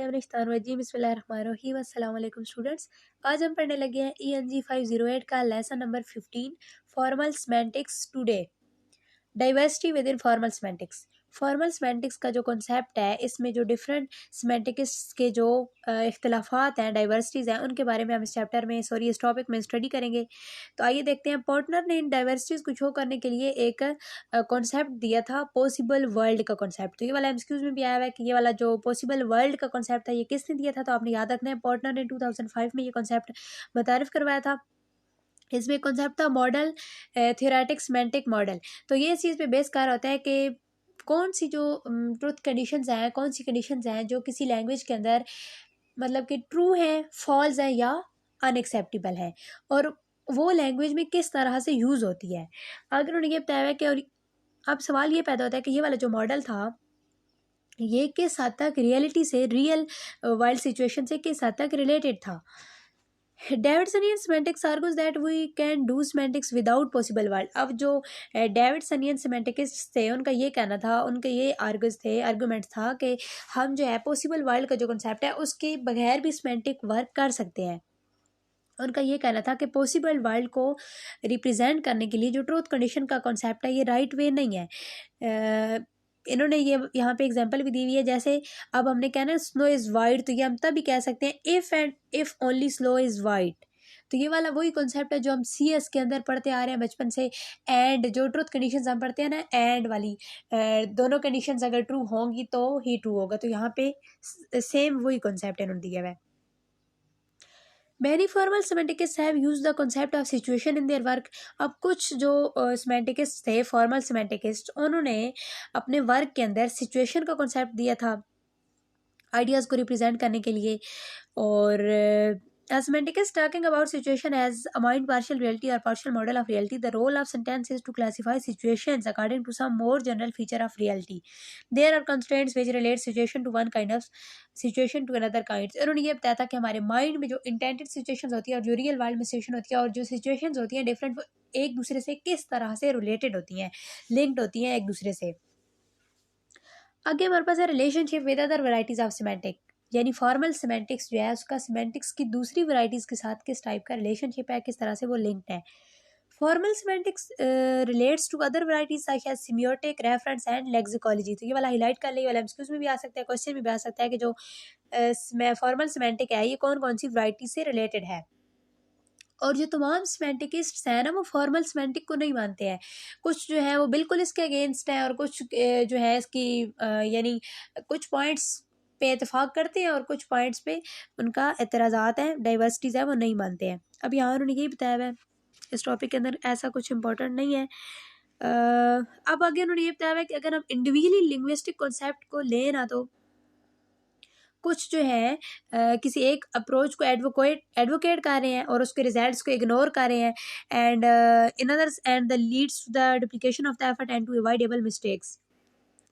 बिस्मिल्लाहिर्रहमानिर्रहीम बिस्मिल्लाहिर्रहमानिर्रहीम अस्सलाम वालेकुम स्टूडेंट्स। आज हम पढ़ने लगे हैं ENG 508 का lesson number 15 formal semantics today. Diversity with in formal semantics. Formal semantics का जो कॉन्सेप्ट है, इसमें जो डिफरेंट सेमेंटिक्स के जो इख्तलाफात हैं, डाइवर्सिटीज़ हैं, उनके बारे में हम इस चैप्टर में इस टॉपिक में स्टडी करेंगे। तो आइए देखते हैं। पार्टनर ने इन डाइवर्सिटीज़ को शो करने के लिए एक कॉन्सेप्ट दिया था, पॉसिबल वर्ल्ड का कॉन्सेप्ट। तो ये वाला एमसीक्यूज में भी आया हुआ है कि ये वाला जो पॉसिबल वर्ल्ड का कॉन्सेप्ट था, ये किसने दिया था। तो आपने याद रखना है, पार्टनर ने 2005 में ये कॉन्सेप्ट मुतारिफ करवाया था। इसमें कॉन्सेप्ट था मॉडल थ्योरेटिक सेमेंटिक मॉडल। तो ये इस चीज़ पे बेस कर होता है कि कौन सी जो ट्रुथ कंडीशंस हैं, कौन सी कंडीशंस हैं जो किसी लैंग्वेज के अंदर मतलब कि ट्रू हैं, फॉल्स हैं या अनएक्सेप्टेबल है, और वो लैंग्वेज में किस तरह से यूज़ होती है। अगर उन्होंने ये बताया है कि, और अब सवाल ये पैदा होता है कि ये वाला जो मॉडल था, ये किस हद तक रियलिटी से, रियल वर्ल्ड सिचुएशन से किस हद तक रिलेटेड था। Davidsonian semantics argues that we can do semantics without possible world. अब जो डेविडसनियन सेमेंटिक्स थे, उनका ये कहना था, उनके ये आर्गूमेंट था कि हम जो है पॉसिबल वर्ल्ड का जो कंसेप्ट है, उसके बगैर भी सेमेंटिक वर्क कर सकते हैं। उनका ये कहना था कि पॉसिबल वर्ल्ड को रिप्रेजेंट करने के लिए जो ट्रूथ कंडीशन का कॉन्सेप्ट है, ये राइट वे नहीं है। इन्होंने ये यहाँ पे एग्जांपल भी दी हुई है। जैसे अब हमने कहना स्नो इज़ वाइट, तो ये हम तभी कह सकते हैं if only snow is white. तो ये वाला वही कॉन्सेप्ट है जो हम CS के अंदर पढ़ते आ रहे हैं बचपन से। एंड जो ट्रूथ कंडीशंस हम पढ़ते हैं ना, एंड वाली, दोनों कंडीशंस अगर ट्रू होंगी तो ही ट्रू होगा। तो यहाँ पे सेम वही कॉन्सेप्ट इन्होंने दिया हुआ है। Many formal semanticists have used the concept of situation in their work। अब कुछ जो semanticists थे, फॉर्मल semanticists, उन्होंने अपने वर्क के अंदर सिचुएशन का कॉन्सेप्ट दिया था आइडियाज़ को रिप्रेजेंट करने के लिए। और semantics talking about situation as a mind partial reality or partial model of reality. The role of sentence is to classify situations according to some more general feature of reality. There are constraints which relate situation to one kind of situation to another kind। उन्होंने ये बताया था कि हमारे mind में जो intended situations होती है और जो रियल वर्ल्ड में सिचुएशन होती है, और जो सिचुएशंस होती हैं डिफरेंट, एक दूसरे से किस तरह से रिलेटेड होती हैं, लिंक्ड होती हैं एक दूसरे से। आगे हमारे पास है relationship with other varieties of semantic, यानी फॉर्मल सिमेंटिक्स जो है उसका सिमेंटिक्स की दूसरी वैरायटीज के साथ किस टाइप का रिलेशनशिप है, किस तरह से वो लिंक्ड है। Formal semantics relates to other varieties such as semiotic, reference and lexicology. तो ये वाला हाईलाइट कर ले, ये वाला एमसीक्यूज में भी आ सकता है, क्वेश्चन में भी आ सकता है कि जो फॉर्मल सिमेंटिक है, ये कौन कौन सी वैरायटी से रिलेटेड है। और जो तमाम सिमेंटिकिस्ट हैं ना, वो फॉर्मल सिमेंटिक को नहीं मानते हैं। कुछ जो है वो बिल्कुल इसके अगेंस्ट हैं, और कुछ जो है इसकी यानी कुछ पॉइंट्स पे इतफाक़ करते हैं और कुछ पॉइंट्स पे उनका एतराज़ात हैं, डाइवर्सिटीज़ है, वो नहीं मानते हैं। अब यहाँ उन्होंने यही बताया हुआ है, इस टॉपिक के अंदर ऐसा कुछ इंपॉर्टेंट नहीं है। अब आगे उन्होंने ये बताया हुआ है कि अगर हम इंडिविजुअली लिंग्विस्टिक कॉन्सेप्ट को लें ना, तो कुछ जो है किसी एक अप्रोच को एडवोकेट कर रहे हैं और उसके रिजल्ट्स को इग्नोर कर रहे हैं। And in others and the leads to the duplication of the effort and to avoidable mistakes.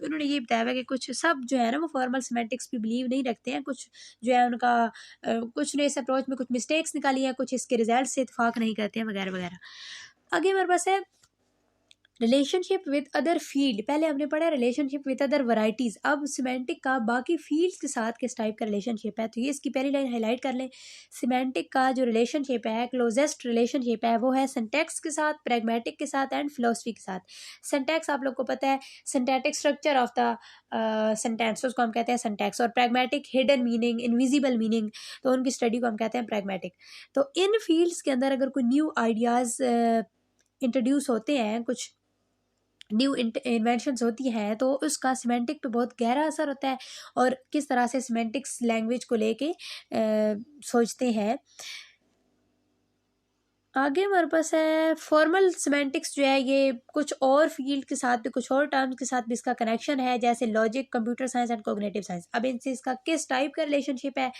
उन्होंने ये बताया है कि कुछ सब जो है ना, वो फॉर्मल सिमेंटिक्स पे बिलीव नहीं रखते हैं। कुछ जो है उनका कुछ ने इस अप्रोच में कुछ मिस्टेक्स निकाली हैं, कुछ इसके रिजल्ट से इत्तेफाक नहीं करते हैं, वगैरह वगैरह। आगे हमारे पास है रिलेशनशिप विद अदर फील्ड। पहले हमने पढ़ा रिलेशनशिप विद अदर वैरायटीज़। अब सिमेंटिक का बाकी फील्ड्स के साथ किस टाइप का रिलेशनशिप है, तो ये इसकी पहली लाइन हाईलाइट कर लें। सिमेंटिक का जो रिलेशनशिप है, क्लोजेस्ट रिलेशनशिप है, वो है सिंटैक्स के साथ, प्रैग्मेटिक के साथ एंड फिलोसफी के साथ। सिंटैक्स आप लोग को पता है, syntactic structure of the sentence, उसको हम कहते हैं सिंटैक्स। और pragmatic hidden meaning, invisible meaning, तो उनकी स्टडी को हम कहते हैं प्रैग्मेटिक। तो इन फील्ड्स के अंदर अगर कोई न्यू आइडियाज़ इंट्रोड्यूस होते हैं, कुछ न्यू इन्वेंशंस होती हैं, तो उसका सिमेंटिक पे बहुत गहरा असर होता है, और किस तरह से सिमेंटिक्स लैंग्वेज को लेके सोचते हैं। आगे हमारे पास है फॉर्मल सिमेंटिक्स जो है, ये कुछ और फील्ड के साथ भी, कुछ और टर्म्स के साथ भी इसका कनेक्शन है, जैसे logic, computer science and cognitive science. अब इनसे इसका किस टाइप का रिलेशनशिप है,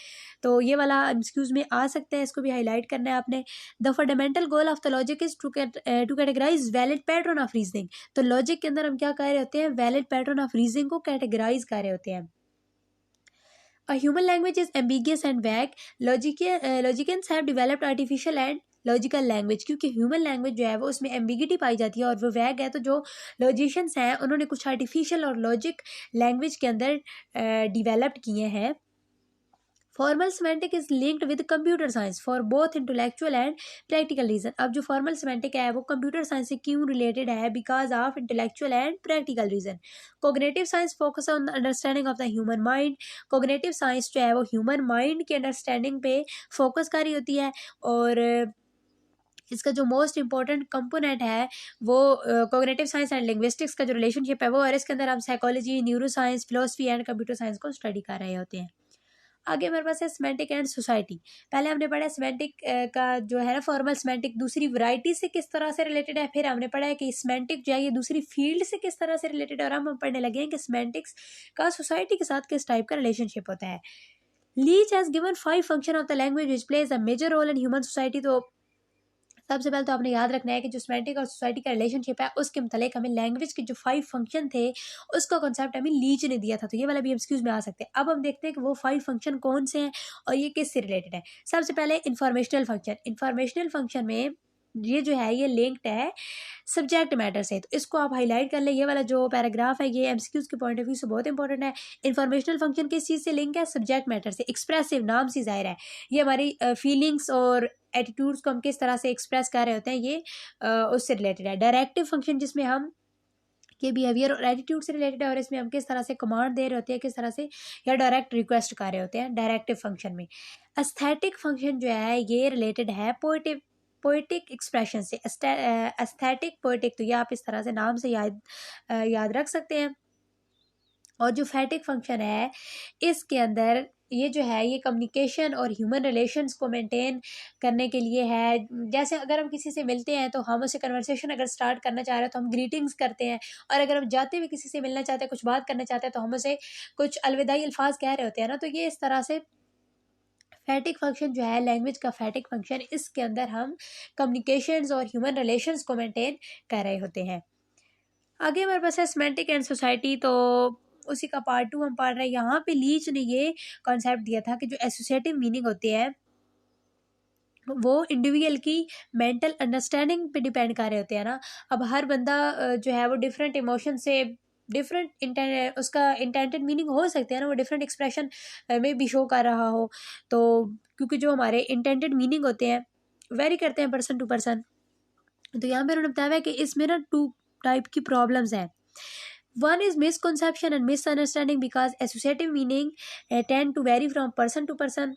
तो ये वाला एमसीक्यूज में आ सकता है, इसको भी हाईलाइट करना है आपने। The fundamental goal of the logic is to categorize valid pattern of reasoning. तो लॉजिक के अंदर हम क्या कर रहे होते हैं, वैलिड पैटर्न ऑफ रीजनिंग को कैटेगराइज कर रहे होते हैं। A human language is ambiguous and vague. Logicians have developed artificial and logical language, क्योंकि ह्यूमन लैंग्वेज जो है वो उसमें एम्बिगिटी पाई जाती है और वो वैग है। तो जो लॉजिशियंस हैं, उन्होंने कुछ आर्टिफिशियल और लॉजिक लैंग्वेज के अंदर डिवेलप्ड किए हैं। Formal semantic is linked with computer science for both intellectual and practical reason. अब जो फॉर्मल सिमेंटिक है वो कंप्यूटर साइंस से क्यों रिलेटेड है? Because of intellectual and practical reason. Cognitive science focus on understanding of the human mind. Cognitive science जो है वो ह्यूमन माइंड की अंडरस्टैंडिंग पे फोकस कर रही होती है, और इसका जो मोस्ट इंपॉर्टेंट कंपोनेंट है वो कोग्निटिव साइंस एंड लिंग्विस्टिक्स का जो रिलेशनशिप है वो, और इसके अंदर हम psychology, neuro science, philosophy and computer science को स्टडी कर रहे होते हैं। आगे हमारे पास है सिमेंटिक एंड सोसाइटी। पहले हमने पढ़ा सिमेंटिक का जो है ना फॉर्मल सिमेंटिक दूसरी वैरायटी से किस तरह से रिलेटेड है, फिर हमने पढ़ा है कि सिमेंटिक जो है ये दूसरी फील्ड से किस तरह से रिलेटेड है, और हम पढ़ने लगे हैं कि सिमेंटिक्स का सोसाइटी के साथ किस टाइप का रिलेशनशिप होता है। Leech has given 5 function of the language which plays a major role in human society. तो सबसे पहले तो आपने याद रखना है कि जो सिमेंटिक और सोसाइटी का रिलेशनशिप है उसके मुतालिक हमें लैंग्वेज के जो 5 फंक्शन थे उसका कॉन्सेप्ट हमें लीच ने दिया था, तो ये वाला भी एमसीक्यूज में आ सकते हैं। अब हम देखते हैं कि वो 5 फंक्शन कौन से हैं और ये किससे रिलेटेड है। सबसे पहले इंफॉर्मेशनल फंक्शन। इंफॉर्मेशनल फंक्शन में ये जो है ये लिंक्ड है सब्जेक्ट मैटर से, तो इसको आप हाईलाइट कर ले। ये वाला जो पैराग्राफ है ये एमसीक्यूज के पॉइंट ऑफ व्यू से बहुत इंपॉर्टेंट है। इंफॉर्मेशनल फंक्शन किस चीज़ से लिंक है? सब्जेक्ट मैटर से। एक्सप्रेसिव, नाम से जाहिर है ये हमारी फीलिंग्स और एटीट्यूड्स को हम किस तरह से एक्सप्रेस कर रहे होते हैं, ये उससे रिलेटेड है। डायरेक्टिव फंक्शन जिसमें हम के बिहेवियर और एटीट्यूड से रिलेटेड है, और इसमें हम किस तरह से कमांड दे रहे होते हैं, किस तरह से या डायरेक्ट रिक्वेस्ट कर रहे होते हैं डायरेक्टिव फंक्शन में। एस्थेटिक फंक्शन जो है ये रिलेटेड है पोएटिक एक्सप्रेशन से। एस्थेटिक पोएटिक, तो ये आप इस तरह से नाम से याद रख सकते हैं। और जो फैटिक फंक्शन है इसके अंदर ये जो है ये कम्युनिकेशन और ह्यूमन रिलेशंस को मेंटेन करने के लिए है। जैसे अगर हम किसी से मिलते हैं तो हम उससे कन्वर्सेशन अगर स्टार्ट करना चाह रहे हैं तो हम ग्रीटिंग्स करते हैं, और अगर हम जाते हुए किसी से मिलना चाहते हैं, कुछ बात करना चाहते हैं, तो हम उसे कुछ अलविदाई अल्फाज कह रहे होते हैं ना। तो ये इस तरह से फैटिक फंक्शन जो है लैंग्वेज का फैटिक फंक्शन, इसके अंदर हम कम्युनिकेशंस और ह्यूमन रिलेशंस को मेंटेन कर रहे होते हैं। आगे हमारे पास है सिमेंटिक एंड सोसाइटी, तो उसी का पार्ट 2 हम पढ़ रहे हैं। यहाँ पे लीच ने ये कॉन्सेप्ट दिया था कि जो एसोसिएटिव मीनिंग होती है वो इंडिविजुअल की मेंटल अंडरस्टैंडिंग पे डिपेंड कर रहे होते हैं ना। अब हर बंदा जो है वो डिफरेंट इमोशन से डिफरेंट उसका इंटेंटेड मीनिंग हो सकते हैं ना, वो डिफरेंट एक्सप्रेशन में भी शो कर रहा हो। तो क्योंकि जो हमारे इंटेंटेड मीनिंग होते हैं वेरी करते हैं पर्सन टू पर्सन, तो यहाँ पे उन्होंने बताया है कि इसमें ना 2 टाइप की प्रॉब्लम्स हैं। One is misconception and misunderstanding because associative meaning tend to vary from person to person.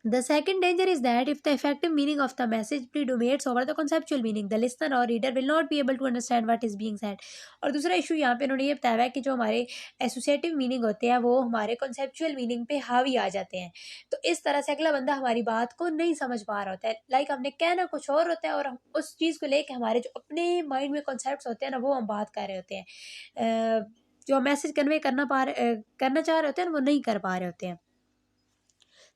The second danger is that if the effective meaning of the message predominates over the conceptual meaning, the listener or reader will not be able to understand what is being said. और दूसरा issue यहाँ पे उन्होंने ये बताया है कि जो हमारे एसोसिएटिव मीनिंग होते हैं वो हमारे कॉन्सेप्चुअल मीनिंग पे हावी आ जाते हैं, तो इस तरह से अगला बंदा हमारी बात को नहीं समझ पा रहा होता है। लाइक हमने कहना कुछ और होता है और हम उस चीज़ को लेकर हमारे जो अपने माइंड में कॉन्सेप्ट होते हैं ना वो हम बात कर रहे होते हैं, जो मैसेज कन्वे करना चाह रहे होते हैं वो नहीं कर पा रहे होते हैं।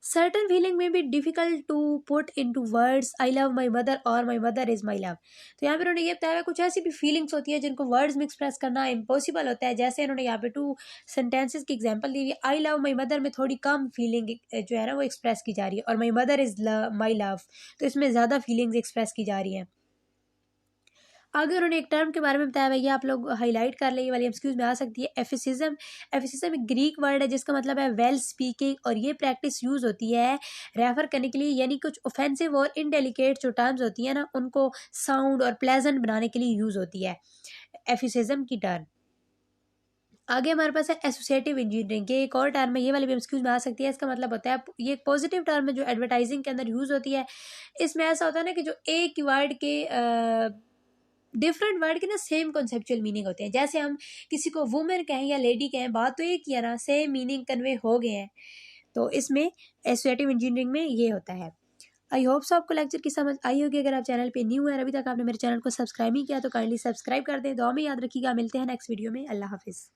Certain feeling may be difficult to put into words. I love my mother और my mother is my love. तो यहाँ पे उन्होंने ये बताया कुछ ऐसी भी फीलिंग्स होती है जिनको वर्ड्स में एक्सप्रेस करना इम्पॉसिबल होता है। जैसे उन्होंने यहाँ पे 2 सेंटेंसेस की एग्जांपल दी हुई है। आई लव माई मदर में थोड़ी कम फीलिंग जो है ना वो एक्सप्रेस की जा रही है, और my mother is my love तो इसमें ज़्यादा फीलिंग्स एक्सप्रेस की जा रही हैं। आगे उन्होंने एक टर्म के बारे में बताया, भैया आप लोग हाईलाइट कर ले, ये वाली एमसीक्यूज में आ सकती है। एफिसिज्म। एफिसिज्म एक ग्रीक वर्ड है जिसका मतलब है वेल स्पीकिंग, और ये प्रैक्टिस यूज होती है रेफर करने के लिए, यानी कुछ ऑफेंसिव और इनडेलिकेट जो टर्म्स होती है ना उनको साउंड और प्लेजेंट बनाने के लिए यूज होती है एफिसिज्म की टर्म। आगे हमारे पास है एसोसिएटिव इंजीनियरिंग, ये एक और टर्म है, ये वाली भी एमसीक्यूज में आ सकती है। इसका मतलब होता है ये एक पॉजिटिव टर्म है जो एडवर्टाइजिंग के अंदर यूज होती है। इसमें ऐसा होता है ना कि जो एक वर्ड के डिफरेंट वर्ड के ना सेम कॉन्सेप्चुअल मीनिंग होते हैं। जैसे हम किसी को वुमेन कहें या लेडी कहें, बात तो एक ही है ना, सेम मीनिंग कन्वे हो गए हैं। तो इसमें एसोसिएटिव इंजीनियरिंग में ये होता है। आई होप सो आपको लेक्चर की समझ आई होगी। अगर आप चैनल पे न्यू है, अभी तक आपने मेरे चैनल को सब्सक्राइब नहीं किया तो काइंडली सब्सक्राइब कर दें। दुआ में याद रखिएगा। मिलते हैं नेक्स्ट वीडियो में। अल्लाह हाफिज़।